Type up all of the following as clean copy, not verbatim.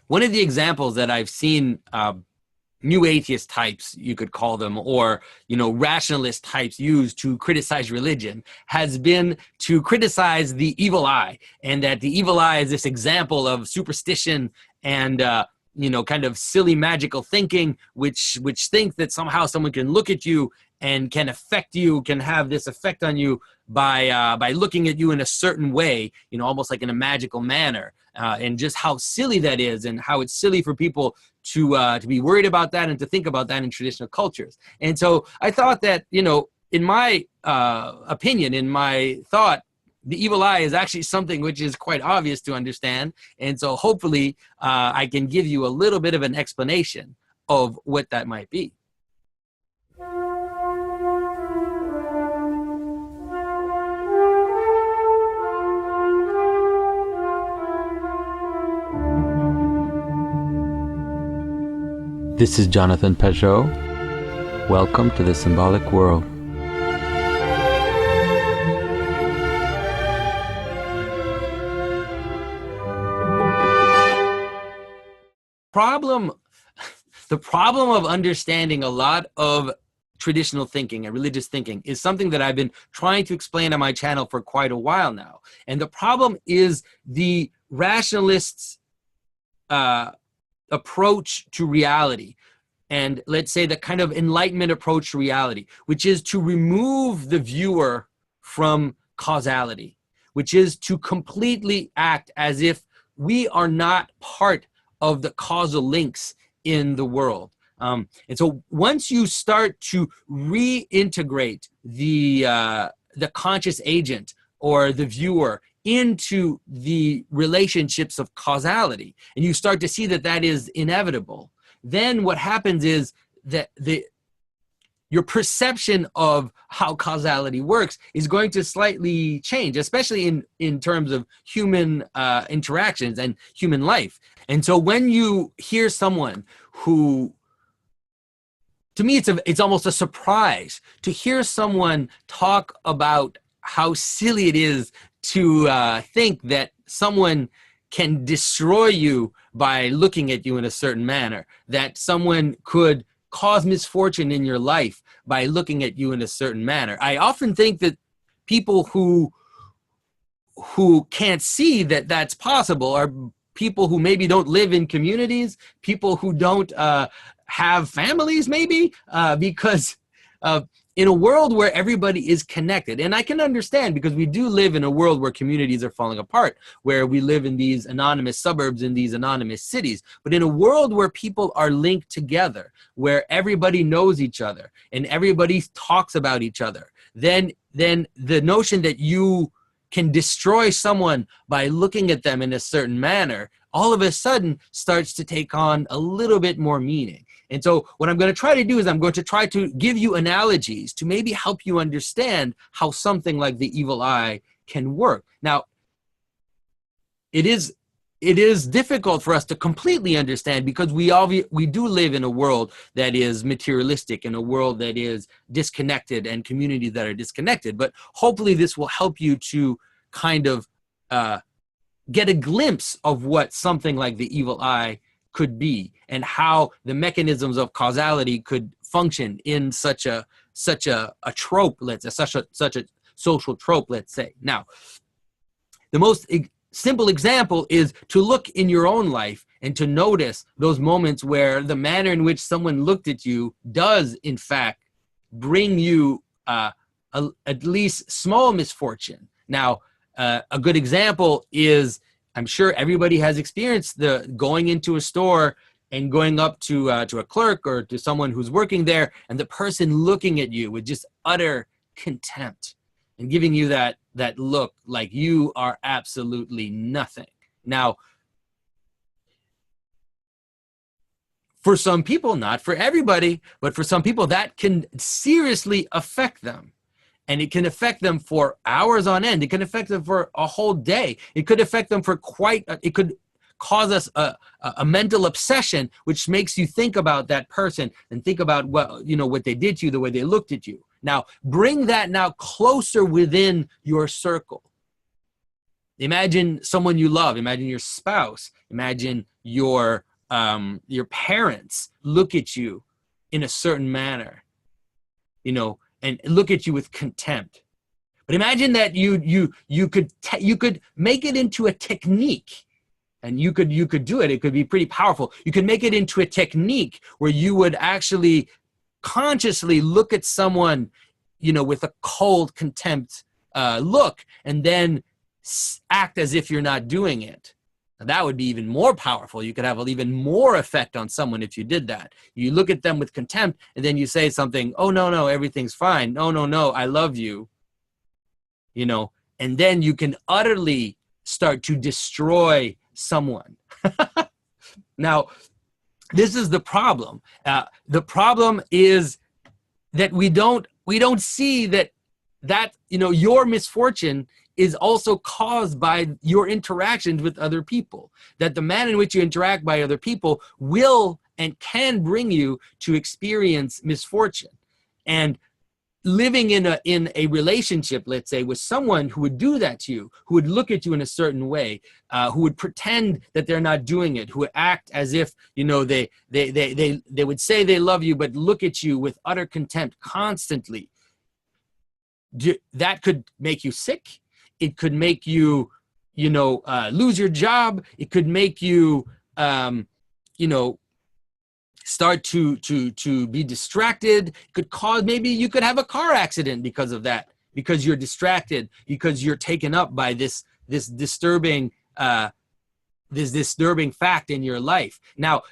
one of the examples that I've seen new atheist types, you could call them, or, rationalist types use to criticize religion has been to criticize the evil eye, and that the evil eye is this example of superstition and, kind of silly magical thinking, which think that somehow someone can look at you and can affect you, can have this effect on you by looking at you in a certain way, almost like in a magical manner, and just how silly that is, and how it's silly for people to be worried about that and to think about that in traditional cultures. And so I thought that, in my opinion, in my thought, the evil eye is actually something which is quite obvious to understand. And so hopefully I can give you a little bit of an explanation of what that might be. This is Jonathan Pageau. Welcome to the Symbolic World. The problem of understanding a lot of traditional thinking and religious thinking is something that I've been trying to explain on my channel for quite a while now. And the problem is the rationalists' approach to reality, and let's say the kind of Enlightenment approach to reality, which is to remove the viewer from causality, which is to completely act as if we are not part of the causal links in the world. And so once you start to reintegrate the conscious agent or the viewer into the relationships of causality, and you start to see that that is inevitable, then what happens is that your perception of how causality works is going to slightly change, especially in terms of human interactions and human life. And so when you hear someone who, to me, it's almost a surprise to hear someone talk about how silly it is to think that someone can destroy you by looking at you in a certain manner, that someone could cause misfortune in your life by looking at you in a certain manner. I often think that people who can't see that that's possible are people who maybe don't live in communities, people who don't have families maybe, because in a world where everybody is connected, and I can understand because we do live in a world where communities are falling apart, where we live in these anonymous suburbs, in these anonymous cities, but in a world where people are linked together, where everybody knows each other and everybody talks about each other, then the notion that you can destroy someone by looking at them in a certain manner all of a sudden starts to take on a little bit more meaning. And so what I'm going to try to do is I'm going to try to give you analogies to maybe help you understand how something like the evil eye can work. Now, it is difficult for us to completely understand because we do live in a world that is materialistic, in a world that is disconnected, and communities that are disconnected. But hopefully this will help you to kind of get a glimpse of what something like the evil eye could be, and how the mechanisms of causality could function in such a trope, let's say, such a social trope, let's say. Now, the most simple example is to look in your own life and to notice those moments where the manner in which someone looked at you does, in fact, bring you at least small misfortune. Now, a good example is, I'm sure everybody has experienced the going into a store and going up to a clerk or to someone who's working there, and the person looking at you with just utter contempt and giving you that look like you are absolutely nothing. Now, for some people, not for everybody, but for some people, that can seriously affect them. And it can affect them for hours on end. It can affect them for a whole day. It could affect them for it could cause us a mental obsession, which makes you think about that person and think about what they did to you, the way they looked at you. Now, bring that now closer within your circle. Imagine someone you love. Imagine your spouse. Imagine your parents look at you in a certain manner, you know, and look at you with contempt. But imagine that you could make it into a technique, and you could do it. It could be pretty powerful. You could make it into a technique where you would actually consciously look at someone, you know, with a cold contempt look, and then act as if you're not doing it. Now, that would be even more powerful. You could have an even more effect on someone if you did that. You look at them with contempt, and then you say something, oh, no, everything's fine. No, I love you. You know, and then you can utterly start to destroy someone. Now, this is the problem. The problem is that we don't see that you know, your misfortune is also caused by your interactions with other people. That the manner in which you interact by other people will and can bring you to experience misfortune. And living in a relationship, let's say, with someone who would do that to you, who would look at you in a certain way, who would pretend that they're not doing it, who would act as if, you know, they would say they love you, but look at you with utter contempt constantly. That could make you sick. It could make you, you know, lose your job. It could make you, you know, start to be distracted. It could cause, maybe you could have a car accident because of that, because you're distracted, because you're taken up by this disturbing fact in your life. Now,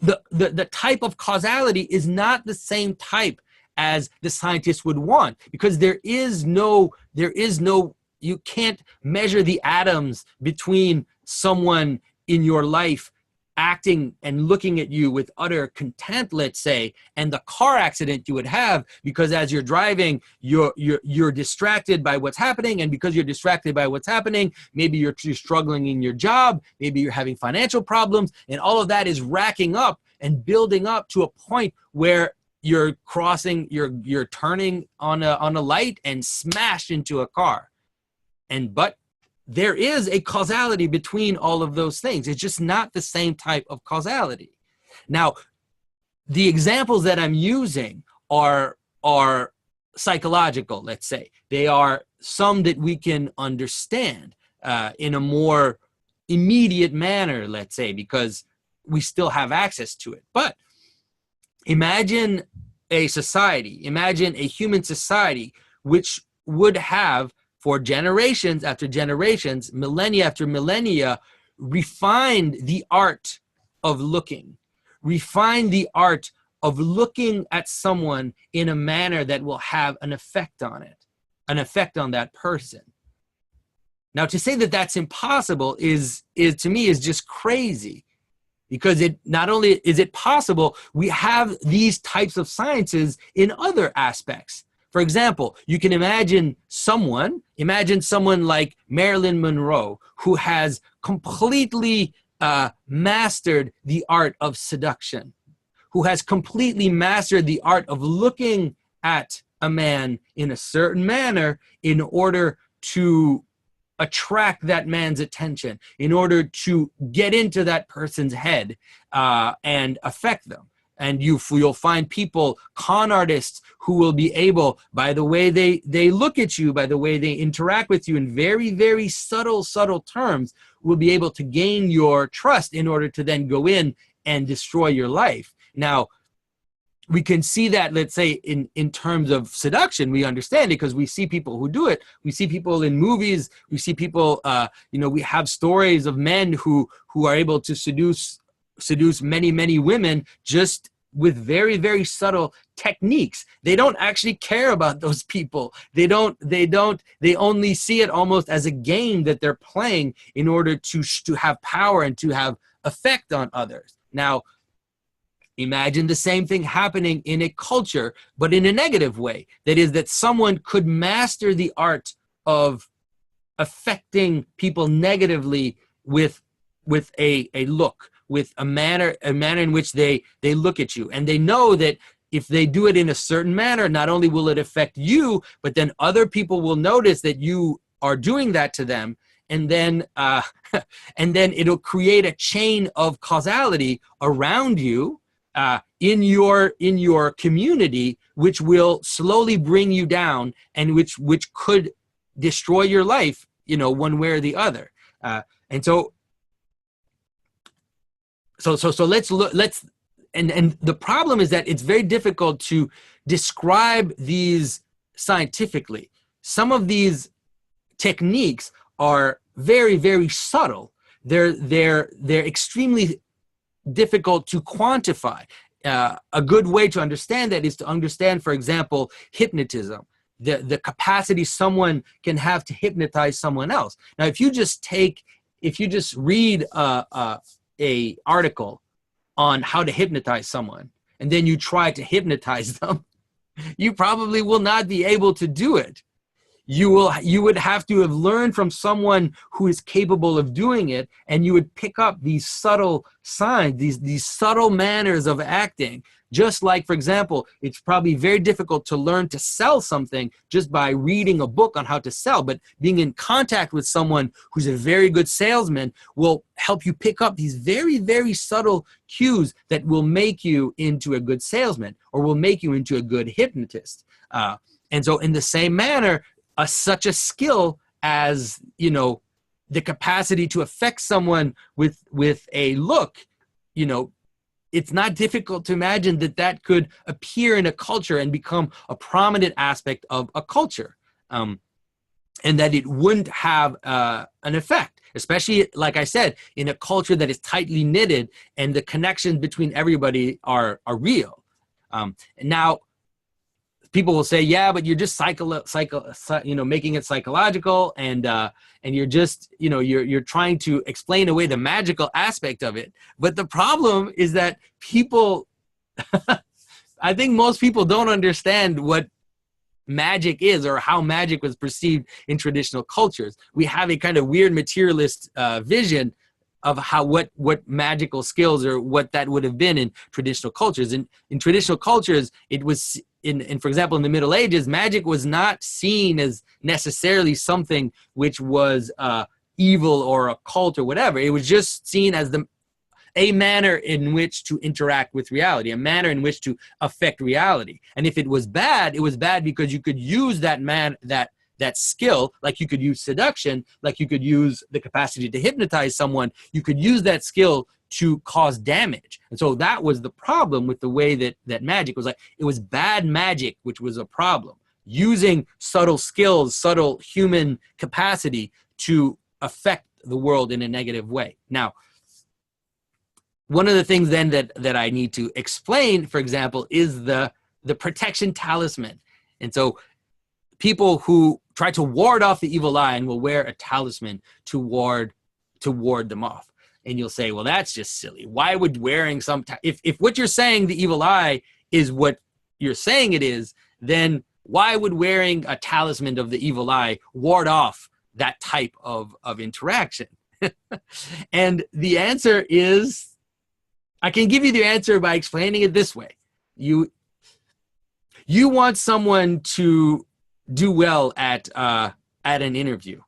the type of causality is not the same type as the scientists would want, because there is no, you can't measure the atoms between someone in your life acting and looking at you with utter contempt, let's say, and the car accident you would have, because as you're driving, you're distracted by what's happening, and because you're distracted by what's happening, maybe you're struggling in your job, maybe you're having financial problems, and all of that is racking up and building up to a point where you're crossing, you're turning on a light and smash into a car. But there is a causality between all of those things. It's just not the same type of causality. Now, the examples that I'm using are psychological, let's say. They are some that we can understand in a more immediate manner, let's say, because we still have access to it. But imagine a society, imagine a human society, which would have, for generations after generations, millennia after millennia, refined the art of looking, refined the art of looking at someone in a manner that will have an effect on it, an effect on that person. Now, to say that that's impossible is to me is just crazy, because it not only is it possible, we have these types of sciences in other aspects. For example, you can imagine someone like Marilyn Monroe, who has completely mastered the art of seduction, who has completely mastered the art of looking at a man in a certain manner in order to attract that man's attention, in order to get into that person's head and affect them. And you'll find people, con artists, who will be able, by the way they look at you, by the way they interact with you in very, very subtle terms, will be able to gain your trust in order to then go in and destroy your life. Now, we can see that, let's say, in terms of seduction, we understand it because we see people who do it. We see people in movies. We see people, we have stories of men who are able to seduce many women just with very, very subtle techniques. They don't actually care about those people. They only see it almost as a game that they're playing in order to have power and to have effect on others. Now, imagine the same thing happening in a culture, but in a negative way. That is, that someone could master the art of affecting people negatively with a look, with a manner in which they look at you. And they know that if they do it in a certain manner, not only will it affect you, but then other people will notice that you are doing that to them. and then and then it'll create a chain of causality around you in your community, which will slowly bring you down, and which could destroy your life, one way or the other. And so let's and the problem is that it's very difficult to describe these scientifically. Some of these techniques are very, very subtle. They're extremely difficult to quantify. A good way to understand that is to understand, for example, hypnotism, the capacity someone can have to hypnotize someone else. Now, if you just read a article on how to hypnotize someone, and then you try to hypnotize them, you probably will not be able to do it. You would have to have learned from someone who is capable of doing it, and you would pick up these subtle signs, these subtle manners of acting. Just like, for example, it's probably very difficult to learn to sell something just by reading a book on how to sell, but being in contact with someone who's a very good salesman will help you pick up these very, very subtle cues that will make you into a good salesman, or will make you into a good hypnotist. And so in the same manner, such a skill as, the capacity to affect someone with a look, it's not difficult to imagine that could appear in a culture and become a prominent aspect of a culture, and that it wouldn't have an effect, especially, like I said, in a culture that is tightly knitted and the connections between everybody are real. Now, people will say, yeah, but you're just making it psychological, and you're just, you're trying to explain away the magical aspect of it. But the problem is that people, I think most people don't understand what magic is, or how magic was perceived in traditional cultures. We have a kind of weird materialist vision of what magical skills, or what that would have been in traditional cultures. In traditional cultures, it was for example, in the Middle Ages, magic was not seen as necessarily something which was evil or occult or whatever. It was just seen as a manner in which to interact with reality, a manner in which to affect reality. And if it was bad because you could use that skill, like you could use seduction, like you could use the capacity to hypnotize someone. You could use that skill to cause damage. And so that was the problem with the way that magic was. Like, it was bad magic, which was a problem. Using subtle skills, subtle human capacity to affect the world in a negative way. Now, one of the things then that I need to explain, for example, is the protection talisman. And so people who try to ward off the evil eye and will wear a talisman to ward them off. And you'll say, well, that's just silly. Why would wearing if what you're saying, the evil eye, is what you're saying it is, then why would wearing a talisman of the evil eye ward off that type of interaction? And the answer is, I can give you the answer by explaining it this way. You want someone to do well at an interview,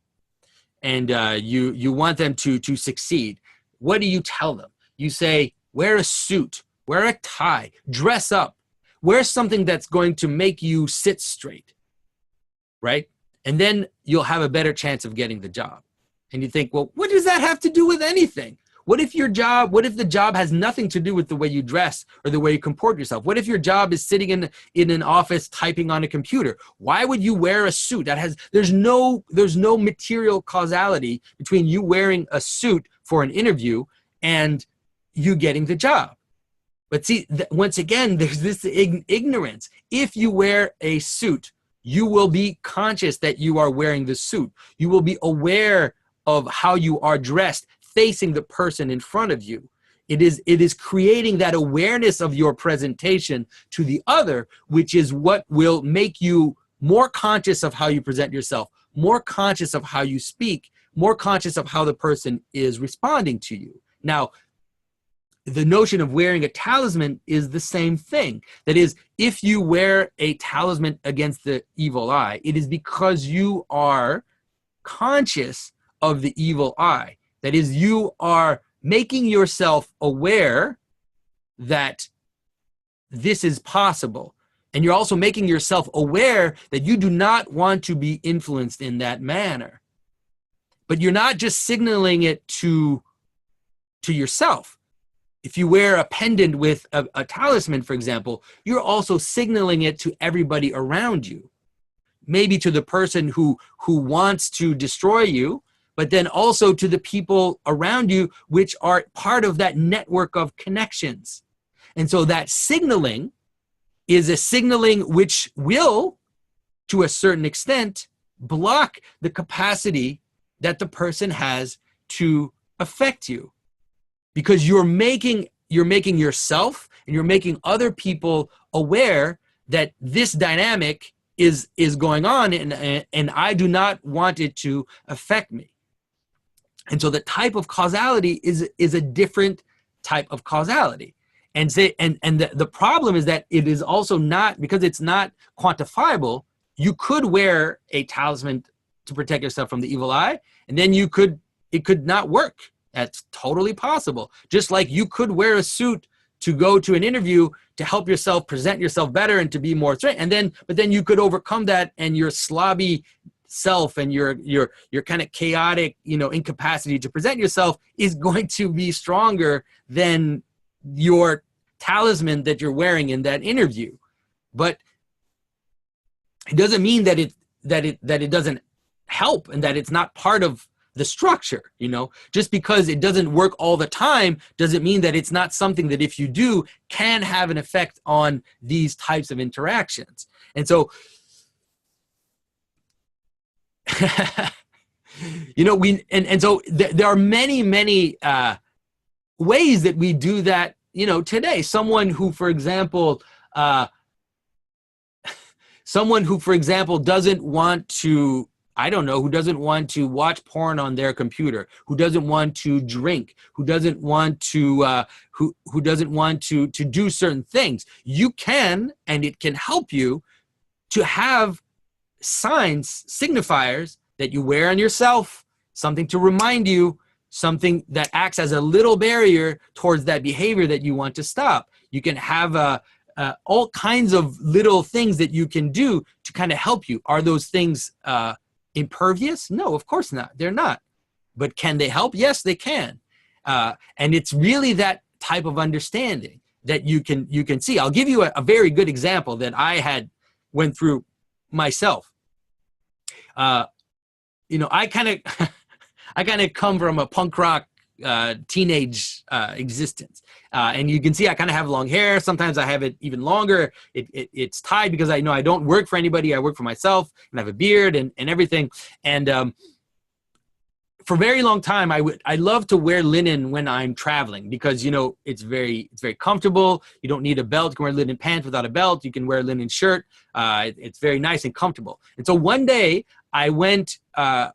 and you want them to succeed. What do you tell them? You say, wear a suit, wear a tie, dress up, wear something that's going to make you sit straight, right? And then you'll have a better chance of getting the job. And you think, well, what does that have to do with anything? What if the job has nothing to do with the way you dress or the way you comport yourself? What if your job is sitting in an office typing on a computer? Why would you wear a suit? There's no material causality between you wearing a suit for an interview and you getting the job. But see, once again, there's this ignorance. If you wear a suit, you will be conscious that you are wearing the suit. You will be aware of how you are dressed, facing the person in front of you. It is creating that awareness of your presentation to the other, which is what will make you more conscious of how you present yourself, more conscious of how you speak, more conscious of how the person is responding to you. Now, the notion of wearing a talisman is the same thing. That is, if you wear a talisman against the evil eye, it is because you are conscious of the evil eye. That is, you are making yourself aware that this is possible. And you're also making yourself aware that you do not want to be influenced in that manner. But you're not just signaling it to yourself. If you wear a pendant with a talisman, for example, you're also signaling it to everybody around you. Maybe to the person who wants to destroy you, but then also to the people around you, which are part of that network of connections. And so that signaling is a signaling which will, to a certain extent, block the capacity that the person has to affect you. Because you're making yourself and you're making other people aware that this dynamic is going on, and I do not want it to affect me. And so the type of causality is a different type of causality. And the problem is that it is also not, because it's not quantifiable. You could wear a talisman to protect yourself from the evil eye, and then it could not work. That's totally possible. Just like you could wear a suit to go to an interview to help yourself present yourself better and to be more straight. But then you could overcome that, and your slobby self and your kind of chaotic, incapacity to present yourself is going to be stronger than your talisman that you're wearing in that interview. But it doesn't mean that it doesn't help and that it's not part of the structure. Just because it doesn't work all the time doesn't mean that it's not something that, if you do, can have an effect on these types of interactions. And so there are many ways that we do that today. Someone who for example doesn't want to, who doesn't want to watch porn on their computer, who doesn't want to drink, who doesn't want to who doesn't want to do certain things, you can, and it can help you to have signs, signifiers that you wear on yourself, something to remind you, something that acts as a little barrier towards that behavior that you want to stop. You can have all kinds of little things that you can do to kind of help you. Are those things impervious? No, of course not. They're not. But can they help? Yes, they can. And it's really that type of understanding that you can see. I'll give you a very good example that I went through myself. I kind of come from a punk rock teenage existence, and you can see I kind of have long hair. Sometimes I have it even longer. It's tied because I know I don't work for anybody. I work for myself, and I have a beard and everything. And for a very long time, I love to wear linen when I'm traveling because it's very comfortable. You don't need a belt. You can wear linen pants without a belt. You can wear a linen shirt. It's very nice and comfortable. And so one day I went on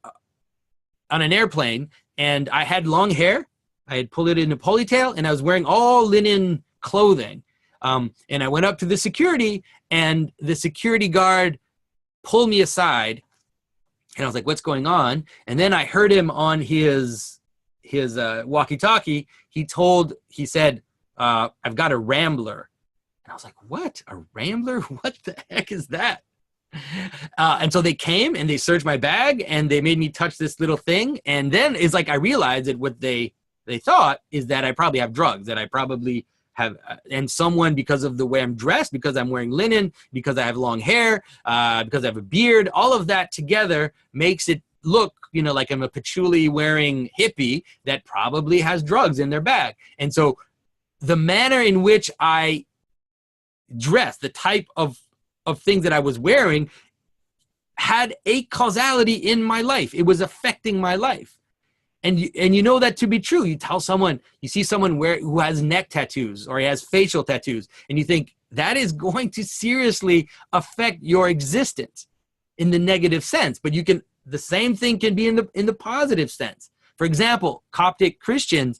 an airplane, and I had long hair. I had pulled it in a ponytail, and I was wearing all linen clothing. And I went up to the security, and the security guard pulled me aside, and I was like, "What's going on?" And then I heard him on his walkie-talkie. He said, "I've got a Rambler." And I was like, "What? A Rambler? What the heck is that?" And so they came and they searched my bag and they made me touch this little thing. And then it's like I realized that what they thought is that I probably have drugs, that I probably have, and someone, because of the way I'm dressed, because I'm wearing linen, because I have long hair, because I have a beard, all of that together makes it look, like I'm a patchouli wearing hippie that probably has drugs in their bag. And so the manner in which I dress, the type of things that I was wearing, had a causality in my life. It was affecting my life. And you know that to be true. You tell someone, you see someone who has neck tattoos or he has facial tattoos, and you think that is going to seriously affect your existence in the negative sense. But the same thing can be in the positive sense. For example, Coptic Christians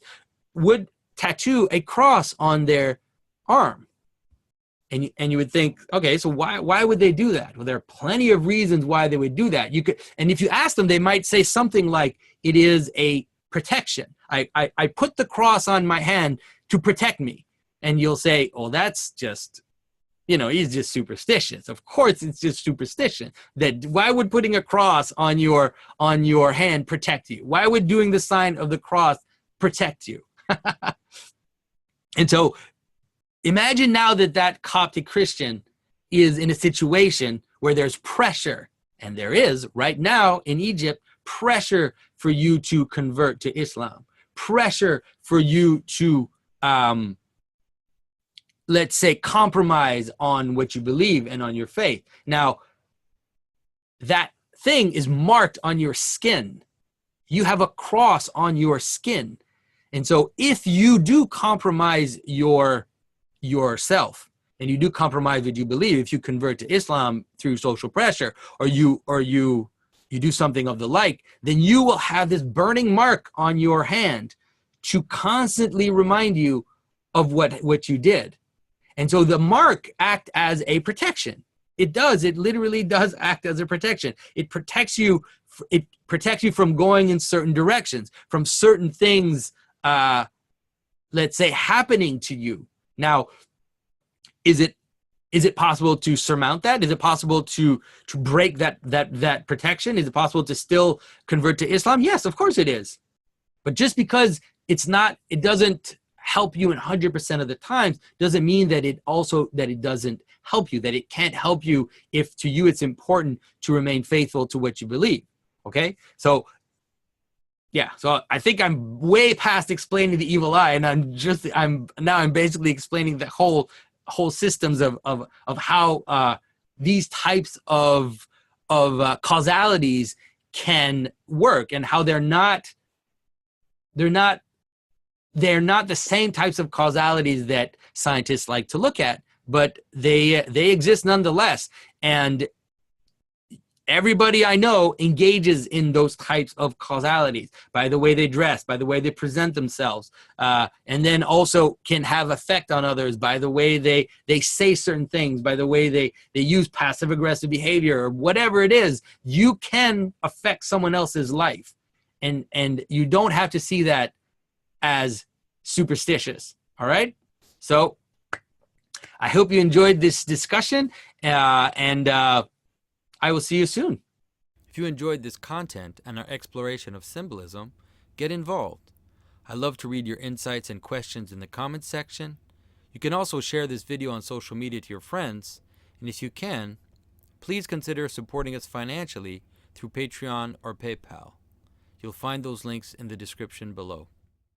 would tattoo a cross on their arm. And you would think, okay, so why would they do that? Well, there are plenty of reasons why they would do that. You could, and if you ask them, they might say something like, it is a protection. I put the cross on my hand to protect me. And you'll say, oh, that's just, he's just superstitious. Of course it's just superstition. That why would putting a cross on your hand protect you? Why would doing the sign of the cross protect you? And so imagine now that Coptic Christian is in a situation where there's pressure, and there is right now in Egypt, pressure for you to convert to Islam, pressure for you to, let's say, compromise on what you believe and on your faith. Now, that thing is marked on your skin. You have a cross on your skin. And so if you do compromise yourself, and you do compromise what you believe, if you convert to Islam through social pressure, or you do something of the like, then you will have this burning mark on your hand to constantly remind you of what you did. And so the mark acts as a protection. It literally does act as a protection. It protects you from going in certain directions, from certain things, let's say, happening to you. Now, is it possible to surmount that? Is it possible to break that protection? Is it possible to still convert to Islam? Yes, of course it is. But just because it doesn't help you in 100% of the times doesn't mean that it doesn't help you, that it can't help you if to you it's important to remain faithful to what you believe. Okay? So yeah, so I think I'm way past explaining the evil eye, and I'm basically explaining the whole systems of how these types of causalities can work, and how they're not the same types of causalities that scientists like to look at, but they exist nonetheless. And everybody I know engages in those types of causalities by the way they dress, by the way they present themselves, and then also can have effect on others by the way they say certain things, by the way they use passive-aggressive behavior, or whatever it is. You can affect someone else's life, and you don't have to see that as superstitious. All right? So I hope you enjoyed this discussion, and I will see you soon. If you enjoyed this content and our exploration of symbolism, get involved. I love to read your insights and questions in the comments section. You can also share this video on social media to your friends, and if you can, please consider supporting us financially through Patreon or PayPal. You'll find those links in the description below.